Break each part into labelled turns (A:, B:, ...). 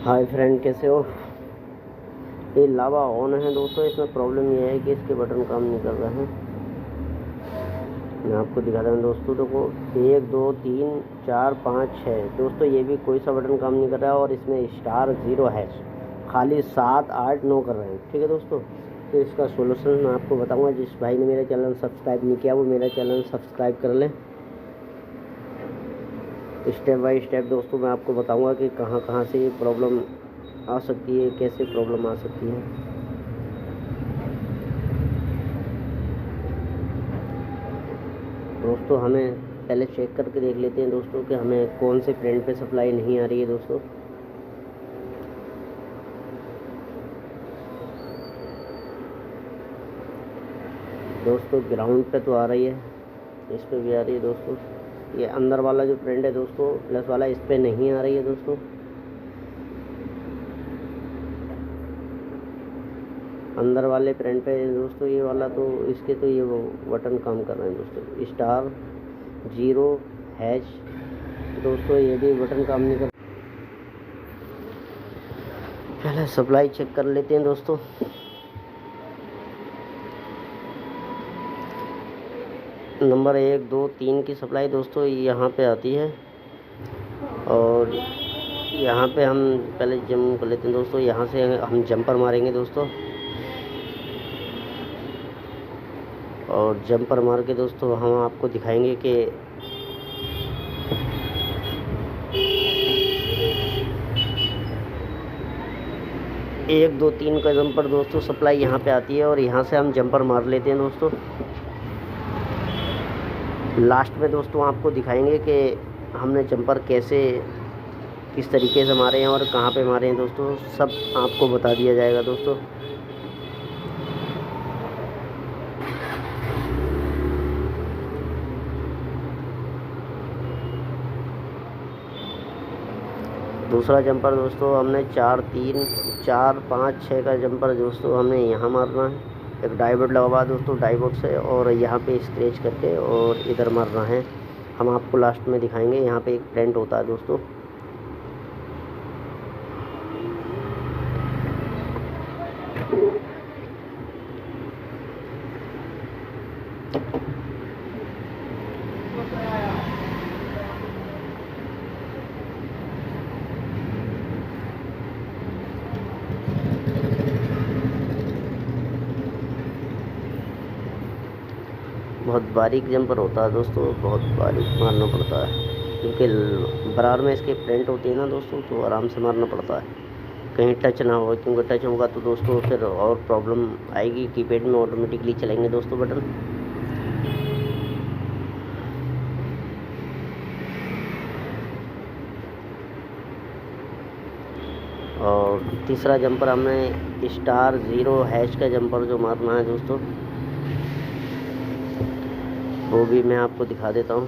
A: Hi friend, कैसे हो। ये लावा ऑन है दोस्तों। इसमें प्रॉब्लम ये है कि इसके बटन काम नहीं कर रहे हैं। मैं आपको दिखाता हूँ दोस्तों। देखो 1 2 3 4 5 6 दोस्तों, ये भी कोई सा बटन काम नहीं कर रहा है और इसमें स्टार 0 है। खाली 7 8 9 कर रहे हैं। ठीक है दोस्तों, तो इसका सोल्यूशन मैं आपको बताऊँगा। जिस भाई ने मेरा चैनल सब्सक्राइब नहीं किया वो मेरा चैनल सब्सक्राइब कर लें। स्टेप बाय स्टेप दोस्तों मैं आपको बताऊंगा कि कहाँ कहाँ से ये प्रॉब्लम आ सकती है, कैसे प्रॉब्लम आ सकती है। दोस्तों हमें पहले चेक करके देख लेते हैं दोस्तों कि हमें कौन से फ्रेंड पे सप्लाई नहीं आ रही है। दोस्तों ग्राउंड पे तो आ रही है, इस पे भी आ रही है दोस्तों। ये अंदर वाला जो फ्रेंड है दोस्तों, प्लस वाला, इस पे नहीं आ रही है दोस्तों। अंदर वाले फ्रेंड पे दोस्तों ये वाला, तो इसके तो ये वो बटन काम कर रहे हैं दोस्तों। स्टार 0 हैश दोस्तों, ये भी बटन काम नहीं कर। पहले सप्लाई चेक कर लेते हैं दोस्तों। नंबर 1 2 3 की सप्लाई दोस्तों यहाँ पे आती है और यहाँ पे हम पहले जम कर लेते हैं दोस्तों। यहाँ से हम जंपर मारेंगे दोस्तों और जंपर मार के दोस्तों हम आपको दिखाएंगे कि 1 2 3 का जंपर दोस्तों सप्लाई यहाँ पे आती है और यहाँ से हम जंपर मार लेते हैं दोस्तों। लास्ट में दोस्तों आपको दिखाएंगे कि हमने जंपर कैसे, किस तरीके से मारे हैं और कहाँ पे मारे हैं दोस्तों, सब आपको बता दिया जाएगा दोस्तों। दूसरा जंपर दोस्तों हमने 4 3 4 5 6 का जंपर दोस्तों हमने यहाँ मारना है। एक डाइवर्ट लगा हुआ दोस्तों, डाइवर्ट से, और यहाँ पे स्क्रैच करके और इधर मारना है। हम आपको लास्ट में दिखाएंगे। यहाँ पे एक प्रिंट होता है दोस्तों। बहुत बारीक जंपर होता है दोस्तों, बहुत बारीक मारना पड़ता है क्योंकि बराबर में इसके प्रिंट होती है ना दोस्तों, तो आराम से मारना पड़ता है, कहीं टच ना हो, क्योंकि टच होगा तो दोस्तों फिर और प्रॉब्लम आएगी। कीपैड में ऑटोमेटिकली चलेंगे दोस्तों बटन। और तीसरा जंपर हमने स्टार 0 हैश का जंपर जो मारना है दोस्तों, वो भी मैं आपको दिखा देता हूँ।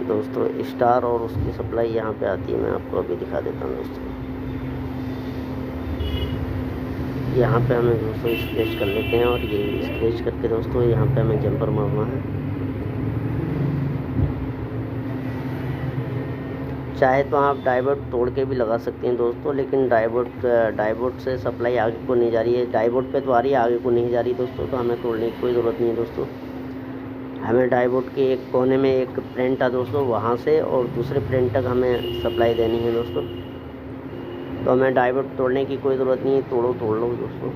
A: दोस्तों स्टार और उसकी सप्लाई यहाँ पे आती है, मैं आपको अभी दिखा देता हूँ दोस्तों। यहाँ पे हमें दोस्तों स्क्रैच कर लेते हैं और ये स्क्रैच करके दोस्तों यहाँ पे हमें जंपर मारना है। चाहे तो आप डाइवर्ट तोड़ के भी लगा सकते हैं दोस्तों, लेकिन डाइवर्ट से सप्लाई आगे को नहीं जा रही है। डाइवर्ट पे तो आ रही है, आगे को नहीं जा रही दोस्तों, तो हमें तोड़ने की कोई ज़रूरत नहीं है दोस्तों। हमें डाइवर्ट के एक कोने में एक प्रिंट है दोस्तों, वहाँ से और दूसरे प्रिंट तक हमें सप्लाई देनी है दोस्तों। तो हमें डाइवर्ट तोड़ने की कोई ज़रूरत नहीं है, तोड़ लो दोस्तों।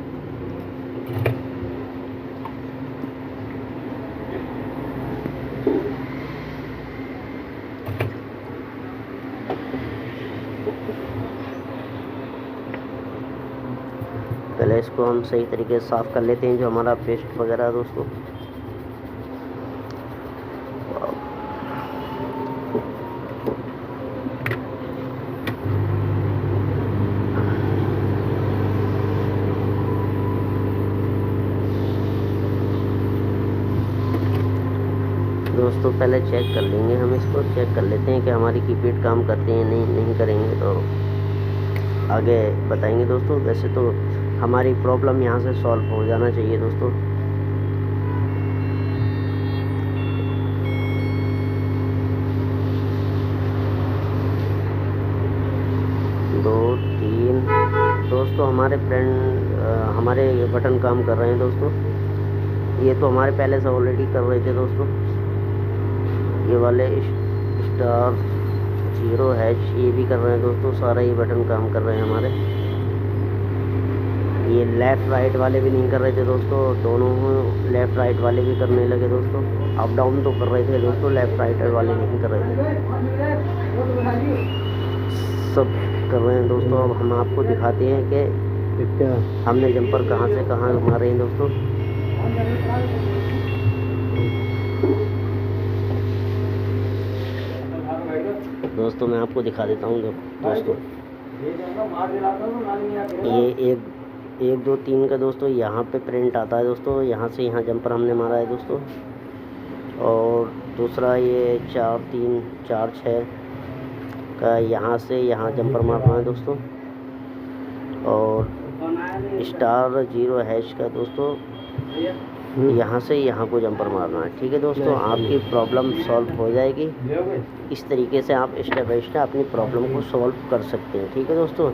A: पहले इसको हम सही तरीके से साफ़ कर लेते हैं, जो हमारा पेस्ट वगैरह है दोस्तों। दोस्तों पहले चेक कर लेंगे, हम इसको चेक कर लेते हैं कि हमारी कीपैड काम करती है नहीं करेंगे तो आगे बताएंगे दोस्तों। वैसे तो हमारी प्रॉब्लम यहाँ से सॉल्व हो जाना चाहिए दोस्तों। दो तीन दोस्तों हमारे फ्रेंड हमारे बटन काम कर रहे हैं दोस्तों। ये तो हमारे पहले से ऑलरेडी कर रहे थे दोस्तों। ये वाले स्टार 0 हैश ये भी कर रहे हैं दोस्तों। सारा ये बटन काम कर रहे हैं हमारे। ये लेफ़्ट राइट वाले भी नहीं कर रहे थे दोस्तों, दोनों लेफ़्ट राइट वाले भी करने लगे दोस्तों। अप डाउन तो कर रहे थे दोस्तों, लेफ़्ट राइट वाले नहीं कर रहे थे, सब कर रहे हैं दोस्तों। अब हम आपको दिखाते हैं कि हमने जंपर कहाँ से कहाँ मारे हैं दोस्तों। दोस्तों मैं आपको दिखा देता हूँ दोस्तों। ये 1 2 3 का दोस्तों यहाँ पे प्रिंट आता है दोस्तों। यहाँ से यहाँ जंपर हमने मारा है दोस्तों। और दूसरा ये 4 3 4 6 का यहाँ से यहाँ जंपर मारना है दोस्तों। और स्टार 0 हैश का दोस्तों यहाँ से यहाँ को जंपर मारना है। ठीक है दोस्तों, आपकी प्रॉब्लम सॉल्व हो जाएगी। इस तरीके से आप स्टेप बाय स्टेप अपनी प्रॉब्लम को सॉल्व कर सकते हैं। ठीक है दोस्तों।